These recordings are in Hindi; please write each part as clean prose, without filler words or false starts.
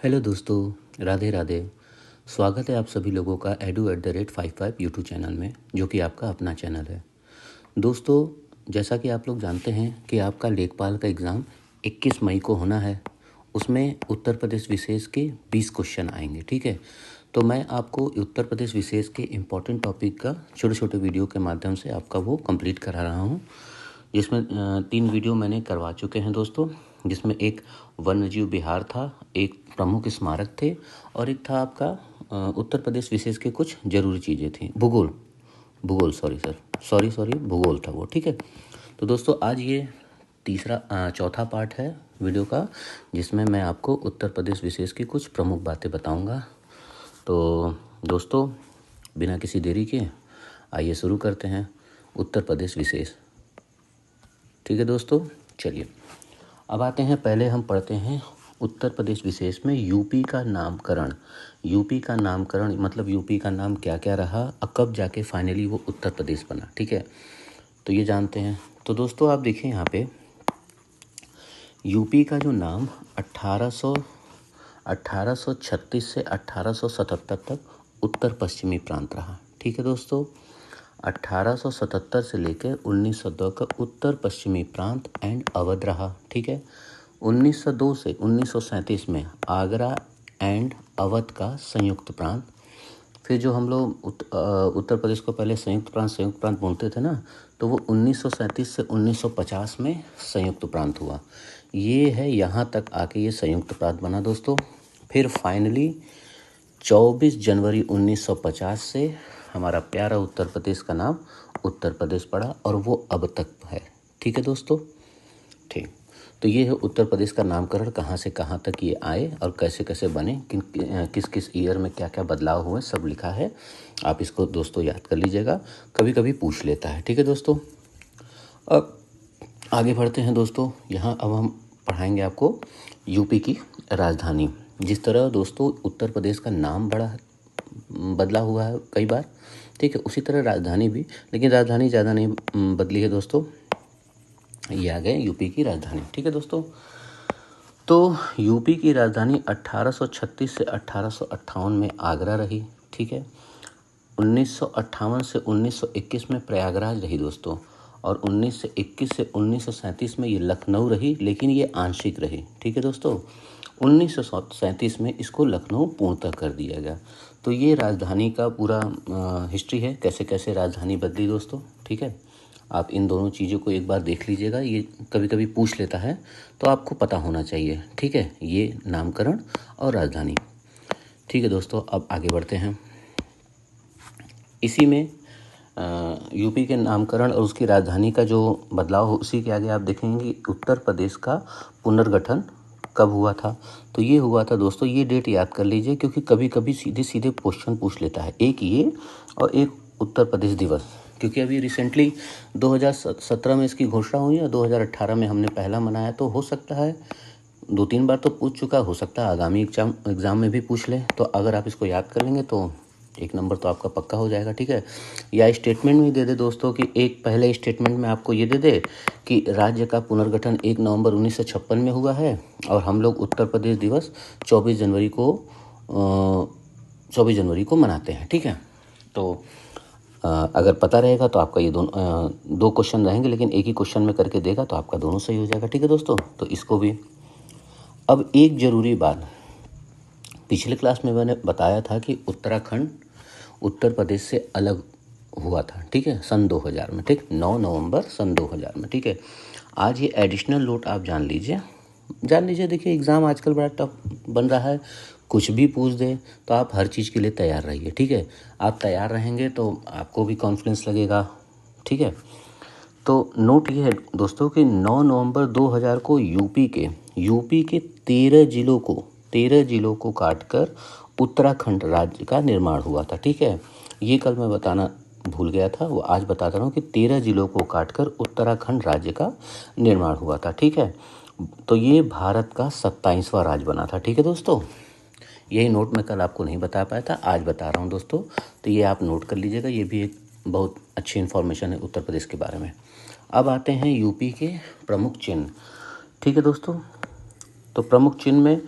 हेलो दोस्तों, राधे राधे। स्वागत है आप सभी लोगों का edu@55 यूट्यूब चैनल में, जो कि आपका अपना चैनल है। दोस्तों, जैसा कि आप लोग जानते हैं कि आपका लेखपाल का एग्ज़ाम 21 मई को होना है। उसमें उत्तर प्रदेश विशेष के 20 क्वेश्चन आएंगे, ठीक है। तो मैं आपको उत्तर प्रदेश विशेष के इम्पोर्टेंट टॉपिक का छोटे छोटे वीडियो के माध्यम से आपका वो कंप्लीट करा रहा हूँ, जिसमें 3 वीडियो मैंने करवा चुके हैं दोस्तों। जिसमें एक वन्यजीव विहार था, एक प्रमुख स्मारक थे, और एक था आपका उत्तर प्रदेश विशेष के कुछ ज़रूरी चीज़ें थी। भूगोल भूगोल सॉरी सर, सॉरी भूगोल था वो, ठीक है। तो दोस्तों, आज ये चौथा पार्ट है वीडियो का, जिसमें मैं आपको उत्तर प्रदेश विशेष की कुछ प्रमुख बातें बताऊंगा। तो दोस्तों, बिना किसी देरी के आइए शुरू करते हैं उत्तर प्रदेश विशेष। ठीक है दोस्तों, चलिए अब आते हैं। पहले हम पढ़ते हैं उत्तर प्रदेश विशेष में यूपी का नामकरण। यूपी का नामकरण मतलब यूपी का नाम क्या क्या रहा और कब जाके फाइनली वो उत्तर प्रदेश बना, ठीक है। तो ये जानते हैं। तो दोस्तों, आप देखिए यहाँ पे यूपी का जो नाम 1836 से 1877 तक उत्तर पश्चिमी प्रांत रहा, ठीक है दोस्तों। 1877 से लेकर 1902 का उत्तर पश्चिमी प्रांत एंड अवध रहा, ठीक है। 1902 से 1937 में आगरा एंड अवध का संयुक्त प्रांत। फिर जो हम लोग उत्तर प्रदेश को पहले संयुक्त प्रांत बोलते थे ना, तो वो 1937 से 1950 में संयुक्त प्रांत हुआ। ये है, यहाँ तक आके ये संयुक्त प्रांत बना दोस्तों। फिर फाइनली 24 जनवरी 1950 से हमारा प्यारा उत्तर प्रदेश का नाम उत्तर प्रदेश पड़ा, और वो अब तक है, ठीक है दोस्तों। ठीक, तो ये है उत्तर प्रदेश का नामकरण, कहाँ से कहाँ तक ये आए और कैसे कैसे बने, किस किस ईयर में क्या क्या बदलाव हुए, सब लिखा है। आप इसको दोस्तों याद कर लीजिएगा, कभी कभी पूछ लेता है, ठीक है दोस्तों। अब आगे बढ़ते हैं दोस्तों। यहाँ अब हम पढ़ाएंगे आपको यूपी की राजधानी। जिस तरह दोस्तों उत्तर प्रदेश का नाम बदला हुआ है कई बार, ठीक है, उसी तरह राजधानी भी, लेकिन राजधानी ज़्यादा नहीं बदली है दोस्तों। ये आ गए यूपी की राजधानी, ठीक है दोस्तों। तो यूपी की राजधानी 1836 से 1858 में आगरा रही, ठीक है। 1958 से 1921 में प्रयागराज रही दोस्तों, और 1921 से 1937 में ये लखनऊ रही, लेकिन ये आंशिक रही, ठीक है दोस्तों। 1937 में इसको लखनऊ पूर्णतः कर दिया गया। तो ये राजधानी का पूरा हिस्ट्री है, कैसे कैसे राजधानी बदली दोस्तों, ठीक है। आप इन दोनों चीज़ों को एक बार देख लीजिएगा, ये कभी कभी पूछ लेता है, तो आपको पता होना चाहिए, ठीक है, ये नामकरण और राजधानी, ठीक है दोस्तों। अब आगे बढ़ते हैं। इसी में यूपी के नामकरण और उसकी राजधानी का जो बदलाव हो, उसी के आगे आप देखेंगे कि उत्तर प्रदेश का पुनर्गठन कब हुआ था। तो ये हुआ था दोस्तों, ये डेट याद कर लीजिए, क्योंकि कभी कभी सीधे सीधे क्वेश्चन पूछ लेता है, एक ये और एक उत्तर प्रदेश दिवस। क्योंकि अभी रिसेंटली 2017 में इसकी घोषणा हुई और 2018 में हमने पहला मनाया, तो हो सकता है 2-3 बार तो पूछ चुका, हो सकता है आगामी एग्ज़ाम में भी पूछ ले। तो अगर आप इसको याद कर लेंगे तो 1 नंबर तो आपका पक्का हो जाएगा, ठीक है। या स्टेटमेंट में दे दे दोस्तों कि एक पहले स्टेटमेंट में आपको ये दे दे कि राज्य का पुनर्गठन 1 नवंबर 1956 में हुआ है, और हम लोग उत्तर प्रदेश दिवस 24 जनवरी को मनाते हैं, ठीक है। तो अगर पता रहेगा तो आपका ये दो क्वेश्चन रहेंगे, लेकिन एक ही क्वेश्चन में करके देगा तो आपका दोनों सही हो जाएगा, ठीक है दोस्तों। तो इसको भी। अब एक ज़रूरी बात, पिछले क्लास में मैंने बताया था कि उत्तराखंड उत्तर प्रदेश से अलग हुआ था, ठीक है, सन 2000 में, ठीक, 9 नवंबर सन 2000 में, ठीक है। आज ये एडिशनल नोट आप जान लीजिए। देखिए एग्ज़ाम आजकल बड़ा टफ बन रहा है, कुछ भी पूछ दे, तो आप हर चीज़ के लिए तैयार रहिए, ठीक है। आप तैयार रहेंगे तो आपको भी कॉन्फिडेंस लगेगा, ठीक है। तो नोट ये है दोस्तों कि 9 नवंबर 2000 को यूपी के 13 जिलों को काटकर उत्तराखंड राज्य का निर्माण हुआ था, ठीक है। ये कल मैं बताना भूल गया था, वो आज बता रहा हूँ कि 13 जिलों को काटकर उत्तराखंड राज्य का निर्माण हुआ था, ठीक है। तो ये भारत का 27वां राज्य बना था, ठीक है दोस्तों। यही नोट मैं कल आपको नहीं बता पाया था, आज बता रहा हूँ दोस्तों। तो ये आप नोट कर लीजिएगा, ये भी एक बहुत अच्छी इन्फॉर्मेशन है उत्तर प्रदेश के बारे में। अब आते हैं यूपी के प्रमुख चिन्ह, ठीक है दोस्तों। तो प्रमुख चिन्ह में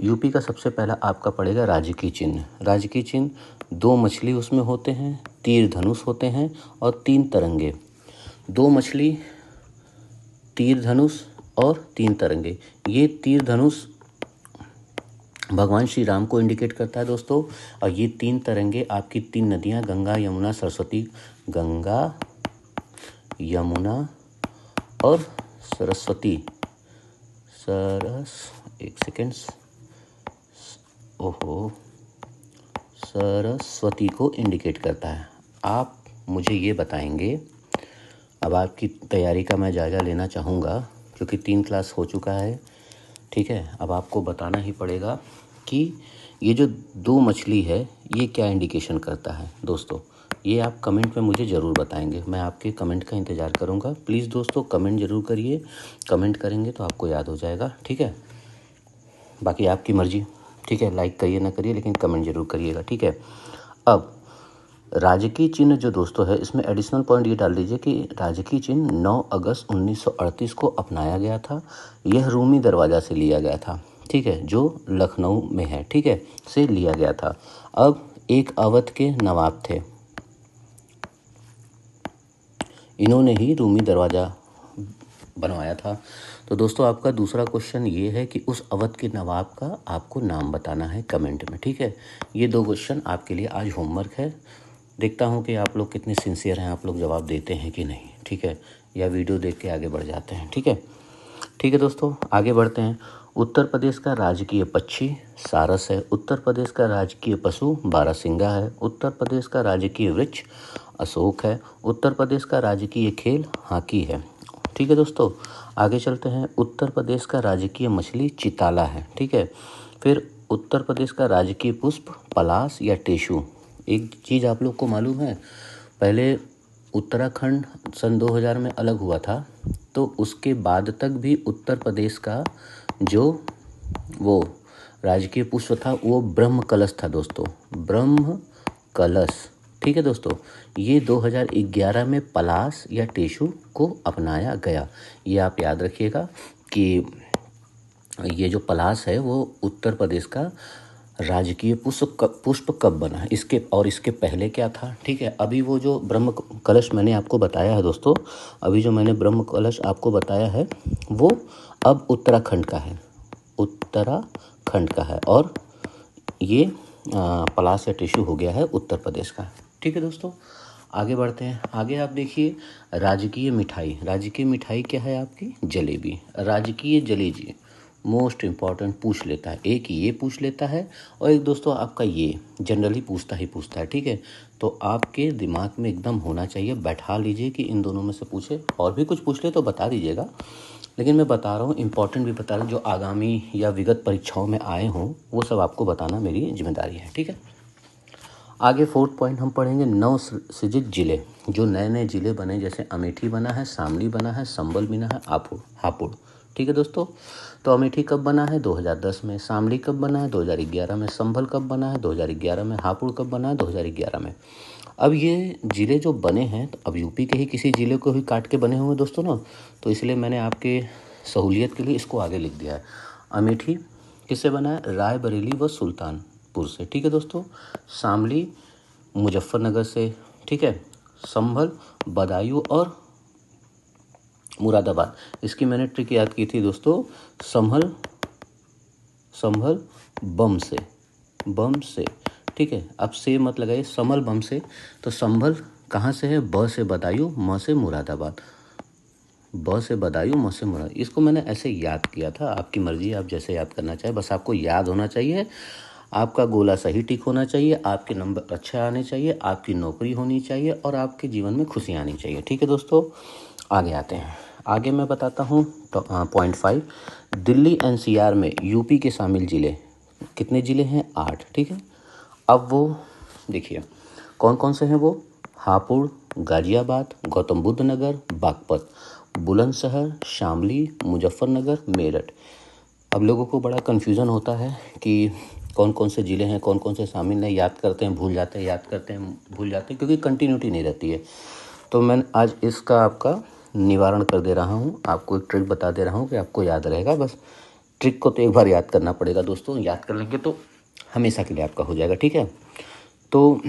यूपी का सबसे पहला आपका पड़ेगा राजकीय चिन्ह। राजकीय चिन्ह 2 मछली उसमें होते हैं, तीर धनुष होते हैं और 3 तरंगे। 2 मछली, तीर धनुष और 3 तरंगे। ये तीर धनुष भगवान श्री राम को इंडिकेट करता है दोस्तों, और ये 3 तरंगे आपकी 3 नदियाँ गंगा, यमुना, सरस्वती, गंगा, यमुना और सरस्वती, सरस्वती को इंडिकेट करता है। आप मुझे ये बताएंगे, अब आपकी तैयारी का मैं जायज़ा लेना चाहूँगा क्योंकि 3 क्लास हो चुका है, ठीक है। अब आपको बताना ही पड़ेगा कि ये जो 2 मछली है ये क्या इंडिकेशन करता है दोस्तों। ये आप कमेंट में मुझे ज़रूर बताएंगे, मैं आपके कमेंट का इंतज़ार करूँगा। प्लीज़ दोस्तों कमेंट ज़रूर करिए, कमेंट करेंगे तो आपको याद हो जाएगा, ठीक है। बाकी आपकी मर्ज़ी, ठीक है, लाइक करिए ना करिए लेकिन कमेंट ज़रूर करिएगा, ठीक है। अब राजकीय चिन्ह जो दोस्तों है, इसमें एडिशनल पॉइंट ये डाल दीजिए कि राजकीय चिन्ह 9 अगस्त 1938 को अपनाया गया था। यह रूमी दरवाज़ा से लिया गया था, ठीक है, जो लखनऊ में है, ठीक है, से लिया गया था। अब एक अवध के नवाब थे, इन्होंने ही रूमी दरवाज़ा बनवाया था। तो दोस्तों आपका दूसरा क्वेश्चन ये है कि उस अवध के नवाब का आपको नाम बताना है कमेंट में, ठीक है। ये 2 क्वेश्चन आपके लिए आज होमवर्क है। देखता हूँ कि आप लोग कितने सिंसियर हैं, आप लोग जवाब देते हैं कि नहीं, ठीक है, या वीडियो देख के आगे बढ़ जाते हैं, ठीक है। ठीक है दोस्तों, आगे बढ़ते हैं। उत्तर प्रदेश का राजकीय पक्षी सारस है। उत्तर प्रदेश का राजकीय पशु बारहसिंगा है। उत्तर प्रदेश का राजकीय वृक्ष अशोक है। उत्तर प्रदेश का राजकीय खेल हॉकी है, ठीक है दोस्तों। आगे चलते हैं। उत्तर प्रदेश का राजकीय मछली चिताला है, ठीक है। फिर उत्तर प्रदेश का राजकीय पुष्प पलाश या टेशु। एक चीज़ आप लोग को मालूम है, पहले उत्तराखंड सन 2000 में अलग हुआ था, तो उसके बाद तक भी उत्तर प्रदेश का जो वो राजकीय पुष्प था वो ब्रह्म कलश था दोस्तों, ब्रह्म कलश, ठीक है दोस्तों। ये 2011 में पलाश या टेशु को अपनाया गया। ये आप याद रखिएगा कि ये जो पलाश है वो उत्तर प्रदेश का राजकीय पुष्प कब बना, इसके पहले क्या था, ठीक है। अभी वो जो ब्रह्म कलश मैंने आपको बताया है दोस्तों, अभी जो मैंने ब्रह्म कलश आपको बताया है वो अब उत्तराखंड का है, उत्तराखंड का है, और ये पलाश या टिश्यू हो गया है उत्तर प्रदेश का, ठीक है दोस्तों। आगे बढ़ते हैं। आगे आप देखिए राजकीय मिठाई। राजकीय मिठाई क्या है आपकी? जलेबी। राजकीय जलेबी मोस्ट इम्पॉर्टेंट पूछ लेता है, एक ये पूछ लेता है और एक दोस्तों आपका ये जनरली पूछता है, ठीक है। तो आपके दिमाग में एकदम होना चाहिए, बैठा लीजिए कि इन दोनों में से पूछे, और भी कुछ पूछ ले तो बता दीजिएगा, लेकिन मैं बता रहा हूँ इम्पॉर्टेंट भी बता रहा हूँ, जो आगामी या विगत परीक्षाओं में आए हों वो सब आपको बताना मेरी जिम्मेदारी है, ठीक है। आगे 4th पॉइंट हम पढ़ेंगे नवसृजित जिले, जो नए नए जिले बने, जैसे अमेठी बना है, शामली बना है, संबल बना है, हापुड़, ठीक है दोस्तों। तो अमेठी कब बना है? 2010 में। शामली कब बना है? 2011 में। संभल कब बना है? 2011 में। हापुड़ कब बना है? 2011 में। अब ये ज़िले जो बने हैं, तो अब यूपी के ही किसी ज़िले को ही काट के बने हुए दोस्तों ना, तो इसलिए मैंने आपके सहूलियत के लिए इसको आगे लिख दिया है। अमेठी किससे बना है? रायबरेली व सुल्तानपुर से, ठीक है दोस्तों। शामली मुजफ्फरनगर से, ठीक है। संभल बदायूं और मुरादाबाद, इसकी मैंने ट्रिक याद की थी दोस्तों, संभल बम से, ठीक है। अब से मत लगाइए, संभल बम से, तो संभल कहाँ से है? ब से बदायूं, म से मुरादाबाद, ब से बदायूं, म से मुरादाबाद। इसको मैंने ऐसे याद किया था, आपकी मर्जी, आप जैसे याद करना चाहे, बस आपको याद होना चाहिए, आपका गोला सही टिक होना चाहिए, आपके नंबर अच्छे आने चाहिए, आपकी नौकरी होनी चाहिए और आपके जीवन में खुशियाँ आनी चाहिए, ठीक है दोस्तों। आगे आते हैं। आगे मैं बताता हूँ तो पॉइंट 5, दिल्ली एनसीआर में यूपी के शामिल ज़िले कितने ज़िले हैं? 8, ठीक है। अब वो देखिए कौन कौन से हैं वो? हापुड़, गाजियाबाद, गौतम बुद्ध नगर, बागपत, बुलंदशहर, शामली, मुजफ्फरनगर, मेरठ। अब लोगों को बड़ा कन्फ्यूज़न होता है कि कौन कौन से ज़िले हैं, कौन कौन से शामिल हैं, याद करते हैं भूल जाते हैं, याद करते हैं भूल जाते हैं, क्योंकि कंटिन्यूटी नहीं रहती है। तो मैं आज इसका आपका निवारण कर दे रहा हूँ, आपको एक ट्रिक बता दे रहा हूँ कि आपको याद रहेगा, बस ट्रिक को तो एक बार याद करना पड़ेगा दोस्तों, याद कर लेंगे तो हमेशा के लिए आपका हो जाएगा। ठीक है, तो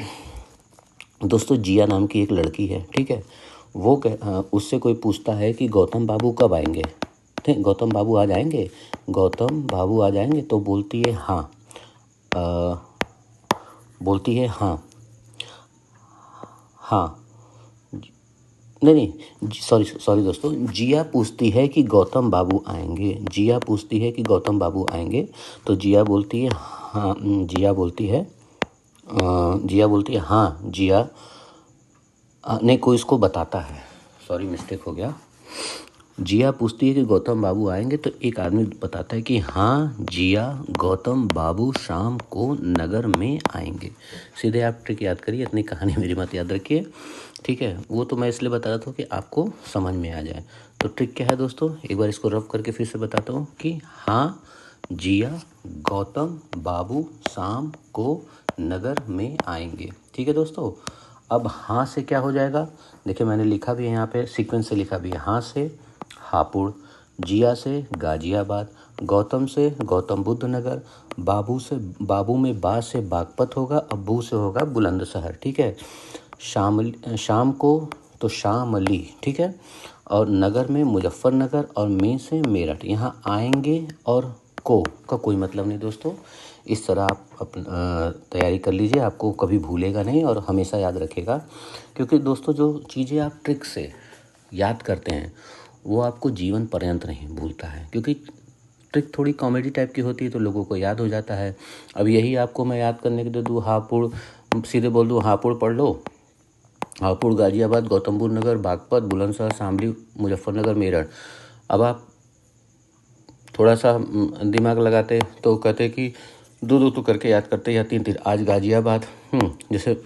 दोस्तों जिया नाम की एक लड़की है, ठीक है, वो उससे कोई पूछता है कि गौतम बाबू कब आएंगे, ठीक, गौतम बाबू आज आएंगे, गौतम बाबू आज आएंगे, तो बोलती है हाँ, बोलती है हाँ, हाँ, नहीं नहीं, सॉरी सॉरी दोस्तों, जिया पूछती है कि गौतम बाबू आएंगे, जिया पूछती है कि गौतम बाबू आएंगे, तो जिया बोलती है हाँ, जिया बोलती है हाँ, जिया नहीं, कोई इसको बताता है, सॉरी मिस्टेक हो गया। जिया पूछती है कि गौतम बाबू आएंगे, तो एक आदमी बताता है कि हाँ जिया, गौतम बाबू शाम को नगर में आएंगे। सीधे आप ट्रिक याद करिए, इतनी कहानी मेरी मत याद रखिए, ठीक है, वो तो मैं इसलिए बता रहा था कि आपको समझ में आ जाए। तो ट्रिक क्या है दोस्तों, एक बार इसको रफ करके फिर से बताता हूँ कि हाँ जिया, गौतम बाबू शाम को नगर में आएंगे। ठीक है दोस्तों, अब हाँ से क्या हो जाएगा, देखिए मैंने लिखा भी है यहाँ पे, सीक्वेंस से लिखा भी है। हाँ से हापुड़, जिया से गाजियाबाद, गौतम से गौतम बुद्ध नगर, बाबू से, बाबू में बा से बागपत होगा, अब्बू से होगा बुलंदशहर। ठीक है, शाम को तो शामली, ठीक है, और नगर में मुजफ्फरनगर, और में से मेरठ। यहाँ आएंगे और को का कोई मतलब नहीं दोस्तों, इस तरह आप तैयारी कर लीजिए, आपको कभी भूलेगा नहीं और हमेशा याद रखेगा, क्योंकि दोस्तों जो चीज़ें आप ट्रिक से याद करते हैं वो आपको जीवन पर्यंत नहीं भूलता है, क्योंकि ट्रिक थोड़ी कॉमेडी टाइप की होती है तो लोगों को याद हो जाता है। अब यही आपको मैं याद करने के दे दूँ, हापुड़, सीधे बोल दूँ हापुड़ पढ़ लो, हापुड़, गाजियाबाद, गौतम बुद्ध नगर, बागपत, बुलंदशहर, शामली, मुजफ्फरनगर, मेरठ। अब आप थोड़ा सा दिमाग लगाते तो कहते कि दो दो तो करके याद करते, या तीन तीन। आज गाजियाबाद, जैसे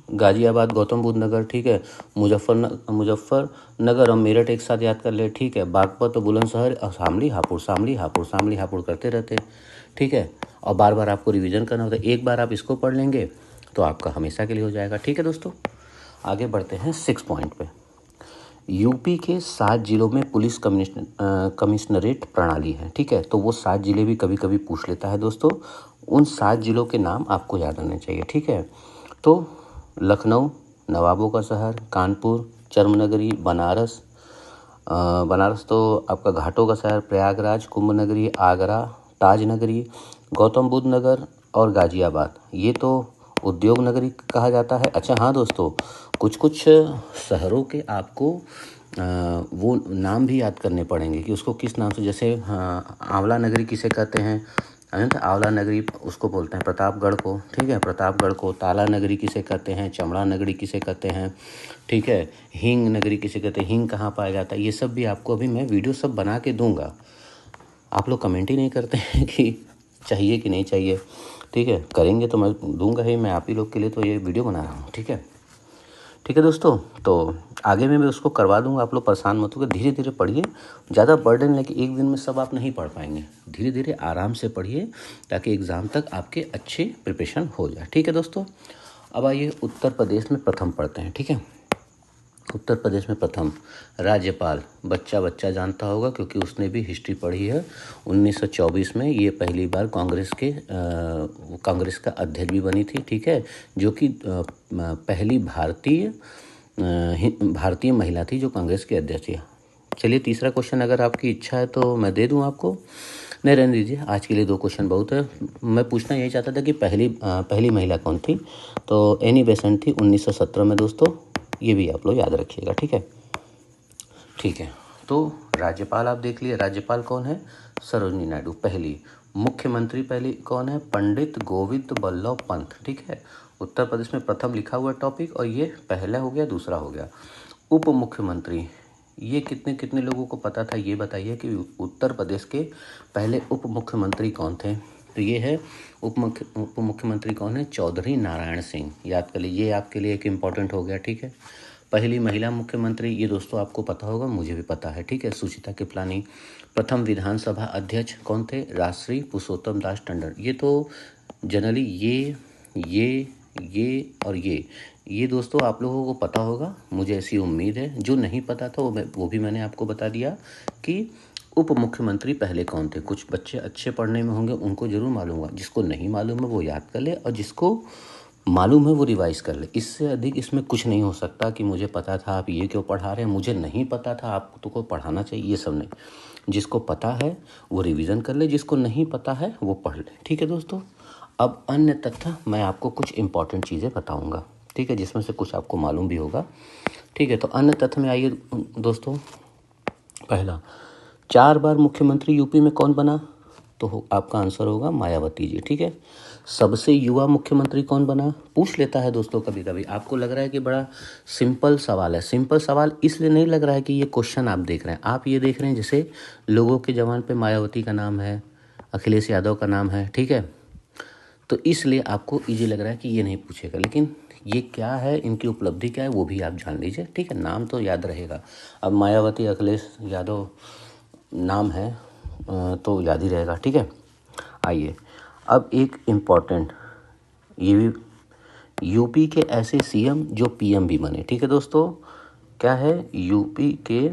गाजियाबाद, गौतम बुद्ध नगर, ठीक है, मुजफ्फरनगर और मेरठ एक साथ याद कर ले, ठीक है, बागपत और बुलंदशहर और शामली हापुड़, शामली हापुड़, शामली हापुड़ करते रहते, ठीक है, और बार बार आपको रिवीजन करना होता है। एक बार आप इसको पढ़ लेंगे तो आपका हमेशा के लिए हो जाएगा। ठीक है दोस्तों, आगे बढ़ते हैं 6 पॉइंट पे। यूपी के 7 जिलों में पुलिस कमिश्नरेट प्रणाली है, ठीक है, तो वो 7 जिले भी कभी कभी पूछ लेता है दोस्तों, उन 7 जिलों के नाम आपको याद रहने चाहिए। ठीक है, तो लखनऊ नवाबों का शहर, कानपुर चर्मनगरी, बनारस, बनारस तो आपका घाटों का शहर, प्रयागराज, कुंभ नगरी, आगरा ताज नगरी, गौतम बुद्ध नगर और गाजियाबाद, ये तो उद्योग नगरी कहा जाता है। अच्छा हाँ दोस्तों, कुछ कुछ शहरों के आपको वो नाम भी याद करने पड़ेंगे कि उसको किस नाम से, जैसे आंवला नगरी किसे कहते हैं, आंवला नगरी उसको बोलते हैं प्रतापगढ़ को, ठीक है, प्रतापगढ़ को। ताला नगरी किसे कहते हैं, चमड़ा नगरी किसे कहते हैं, ठीक है, हींग नगरी किसे कहते हैं, हींग कहाँ पाया जाता है, ये सब भी आपको अभी मैं वीडियो सब बना के दूंगा। आप लोग कमेंट ही नहीं करते हैं कि चाहिए कि नहीं चाहिए, ठीक है, करेंगे तो मैं दूंगा ही, मैं आप ही लोग के लिए तो ये वीडियो बना रहा हूँ। ठीक है, ठीक है दोस्तों, तो आगे में मैं उसको करवा दूंगा, आप लोग परेशान मत होकर, धीरे धीरे पढ़िए, ज़्यादा बर्डन लेके एक दिन में सब आप नहीं पढ़ पाएंगे, धीरे धीरे आराम से पढ़िए ताकि एग्ज़ाम तक आपके अच्छे प्रिपरेशन हो जाए। ठीक है दोस्तों, अब आइए उत्तर प्रदेश में प्रथम पढ़ते हैं। ठीक है, उत्तर प्रदेश में प्रथम राज्यपाल, बच्चा बच्चा जानता होगा क्योंकि उसने भी हिस्ट्री पढ़ी है। 1924 में ये पहली बार कांग्रेस का अध्यक्ष भी बनी थी, ठीक है, जो कि पहली भारतीय महिला थी जो कांग्रेस की अध्यक्ष थी। चलिए तीसरा क्वेश्चन अगर आपकी इच्छा है तो मैं दे दूं आपको, नहीं रहने दीजिए, आज के लिए 2 क्वेश्चन बहुत है। मैं पूछना यही चाहता था कि पहली महिला कौन थी, तो एनी बेसेंट थी 1917 में दोस्तों, ये भी आप लोग याद रखिएगा। ठीक है, ठीक है, तो राज्यपाल आप देख लिए, राज्यपाल कौन है, सरोजिनी नायडू पहली। मुख्यमंत्री पहली कौन है, पंडित गोविंद बल्लभ पंत। ठीक है, उत्तर प्रदेश में प्रथम लिखा हुआ टॉपिक, और ये पहला हो गया, दूसरा हो गया। उप मुख्यमंत्री, ये कितने कितने लोगों को पता था, ये बताइए कि उत्तर प्रदेश के पहले उप मुख्यमंत्री कौन थे। तो ये है उप मुख्यमंत्री कौन है, चौधरी नारायण सिंह, याद कर लीजिए, ये आपके लिए एक इम्पॉर्टेंट हो गया। ठीक है, पहली महिला मुख्यमंत्री, ये दोस्तों आपको पता होगा, मुझे भी पता है। ठीक है, सुचिता कृपलानी। प्रथम विधानसभा अध्यक्ष कौन थे, राष्ट्रीय पुरुषोत्तम दास टंडन। ये तो जनरली ये और ये दोस्तों आप लोगों को पता होगा, मुझे ऐसी उम्मीद है। जो नहीं पता था वो भी मैंने आपको बता दिया कि उप मुख्यमंत्री पहले कौन थे? कुछ बच्चे अच्छे पढ़ने में होंगे, उनको जरूर मालूम होगा। जिसको नहीं मालूम है वो याद कर ले, और जिसको मालूम है वो रिवाइज कर ले। इससे अधिक इसमें कुछ नहीं हो सकता कि मुझे पता था आप ये क्यों पढ़ा रहे हैं, मुझे नहीं पता था आपको को पढ़ाना चाहिए, ये सब नहीं। जिसको पता है वो रिवीजन कर ले, जिसको नहीं पता है वो पढ़ ले। ठीक है दोस्तों। अब अन्य तथ्य मैं आपको कुछ इंपॉर्टेंट चीज़ें बताऊंगा, ठीक है, जिसमें से कुछ आपको मालूम भी होगा। ठीक है, तो अन्य तथ्य में आइए दोस्तों। पहला, 4 बार मुख्यमंत्री यूपी में कौन बना? तो आपका आंसर होगा मायावती जी। ठीक है। सबसे युवा मुख्यमंत्री कौन बना? पूछ लेता है दोस्तों कभी कभी। आपको लग रहा है कि बड़ा सिंपल सवाल है। सिंपल सवाल इसलिए नहीं लग रहा है कि ये क्वेश्चन आप देख रहे हैं, आप ये देख रहे हैं जैसे लोगों के जवान पे मायावती का नाम है, अखिलेश यादव का नाम है। ठीक है, तो इसलिए आपको इजी लग रहा है कि ये नहीं पूछेगा, लेकिन ये क्या है, इनकी उपलब्धि क्या है वो भी आप जान लीजिए। ठीक है, नाम तो याद रहेगा। अब मायावती, अखिलेश यादव नाम है तो याद ही रहेगा। ठीक है। आइए अब एक इम्पॉर्टेंट, ये भी यूपी के ऐसे सीएम जो पीएम भी बने। ठीक है दोस्तों, क्या है? यूपी के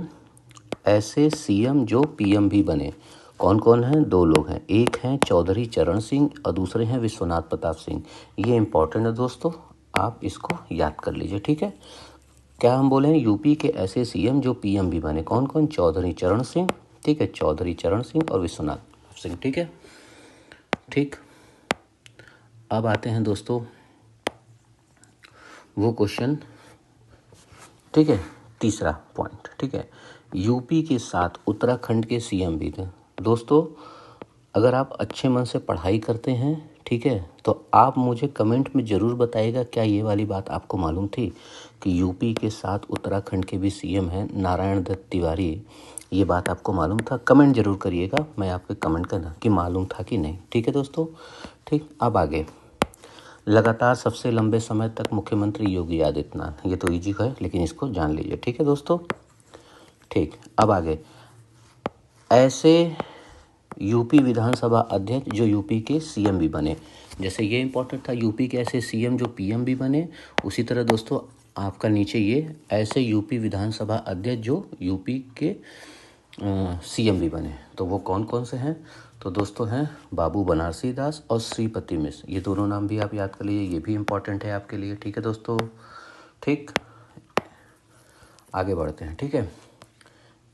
ऐसे सीएम जो पीएम भी बने। कौन कौन हैं? 2 लोग हैं, एक हैं चौधरी चरण सिंह और दूसरे हैं विश्वनाथ प्रताप सिंह। ये इंपॉर्टेंट है दोस्तों, आप इसको याद कर लीजिए। ठीक है, क्या हम बोले हैं? यूपी के ऐसे सीएम जो पीएम भी बने। कौन कौन? चौधरी चरण सिंह, ठीक है, चौधरी चरण सिंह और विश्वनाथ सिंह। ठीक है, ठीक। अब आते हैं दोस्तों वो क्वेश्चन, ठीक है, तीसरा पॉइंट। ठीक है, यूपी के साथ उत्तराखंड के सीएम भी थे। दोस्तों अगर आप अच्छे मन से पढ़ाई करते हैं, ठीक है, तो आप मुझे कमेंट में ज़रूर बताइएगा क्या ये वाली बात आपको मालूम थी कि यूपी के साथ उत्तराखंड के भी सीएम हैं नारायण दत्त तिवारी। ये बात आपको मालूम था? कमेंट जरूर करिएगा, मैं आपके कमेंट करना कि मालूम था कि नहीं। ठीक है दोस्तों, ठीक। अब आगे, लगातार सबसे लंबे समय तक मुख्यमंत्री योगी आदित्यनाथ। ये तो इजी है लेकिन इसको जान लीजिए। ठीक है दोस्तों, ठीक। अब आगे, ऐसे यूपी विधानसभा अध्यक्ष जो यूपी के सीएम भी बने। जैसे ये इंपॉर्टेंट था, यूपी के ऐसे सीएम जो पीएम भी बने, उसी तरह दोस्तों आपका नीचे ये ऐसे यूपी विधानसभा अध्यक्ष जो यूपी के सीएम भी बने। तो वो कौन कौन से हैं? तो दोस्तों हैं बाबू बनारसी दास और श्रीपति मिश्र। ये दोनों नाम भी आप याद कर लीजिए, ये भी इम्पॉर्टेंट है आपके लिए। ठीक है दोस्तों, ठीक। आगे बढ़ते हैं। ठीक है,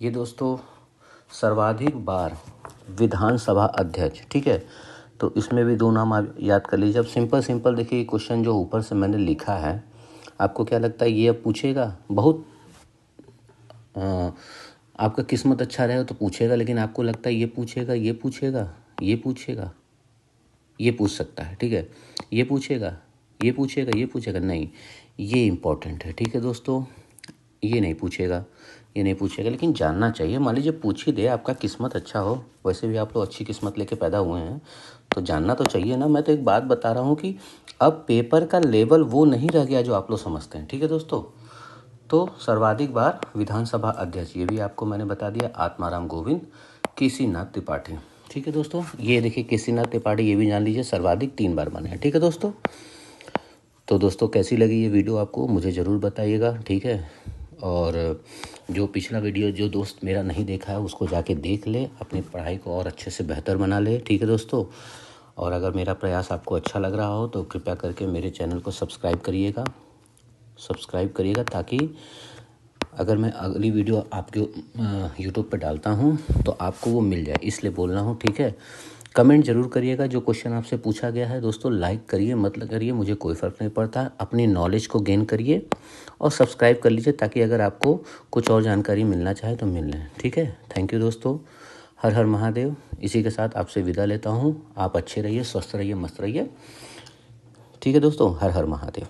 ये दोस्तों सर्वाधिक बार विधानसभा अध्यक्ष। ठीक है, तो इसमें भी 2 नाम आप याद कर लीजिए। अब सिंपल देखिए क्वेश्चन जो ऊपर से मैंने लिखा है, आपको क्या लगता है ये अब पूछेगा? बहुत आपका किस्मत अच्छा रहेगा तो पूछेगा, लेकिन आपको लगता है ये पूछेगा, ये पूछेगा, ये पूछेगा, ये पूछ सकता है। ठीक है, ये पूछेगा, ये पूछेगा, ये पूछेगा, नहीं, ये इम्पोर्टेंट है। ठीक है दोस्तों, ये नहीं पूछेगा, ये नहीं पूछेगा, लेकिन जानना चाहिए। मान लीजिए पूछ ही दे, आपका किस्मत अच्छा हो, वैसे भी आप लोग अच्छी किस्मत लेके पैदा हुए हैं, तो जानना तो चाहिए ना। मैं तो एक बात बता रहा हूँ कि अब पेपर का लेवल वो नहीं रह गया जो आप लोग समझते हैं। ठीक है दोस्तों, तो सर्वाधिक बार विधानसभा अध्यक्ष, ये भी आपको मैंने बता दिया, आत्माराम गोविंद केसीनाथ त्रिपाठी। ठीक है दोस्तों, ये देखिए केसीनाथ त्रिपाठी, ये भी जान लीजिए सर्वाधिक 3 बार बने हैं। ठीक है दोस्तों, तो दोस्तों कैसी लगी ये वीडियो आपको मुझे ज़रूर बताइएगा। ठीक है, और जो पिछला वीडियो जो दोस्त मेरा नहीं देखा है उसको जाके देख ले, अपनी पढ़ाई को और अच्छे से बेहतर बना ले। ठीक है दोस्तों, और अगर मेरा प्रयास आपको अच्छा लग रहा हो तो कृपया करके मेरे चैनल को सब्सक्राइब करिएगा, ताकि अगर मैं अगली वीडियो आपके यूट्यूब पर डालता हूँ तो आपको वो मिल जाए, इसलिए बोल रहा हूँ। ठीक है, कमेंट जरूर करिएगा जो क्वेश्चन आपसे पूछा गया है। दोस्तों लाइक करिए, मत करिए, मुझे कोई फ़र्क नहीं पड़ता। अपनी नॉलेज को गेन करिए और सब्सक्राइब कर लीजिए, ताकि अगर आपको कुछ और जानकारी मिलना चाहे तो मिल लें। ठीक है, थैंक यू दोस्तों, हर हर महादेव। इसी के साथ आपसे विदा लेता हूँ। आप अच्छे रहिए, स्वस्थ रहिए, मस्त रहिए। ठीक है दोस्तों, हर हर महादेव।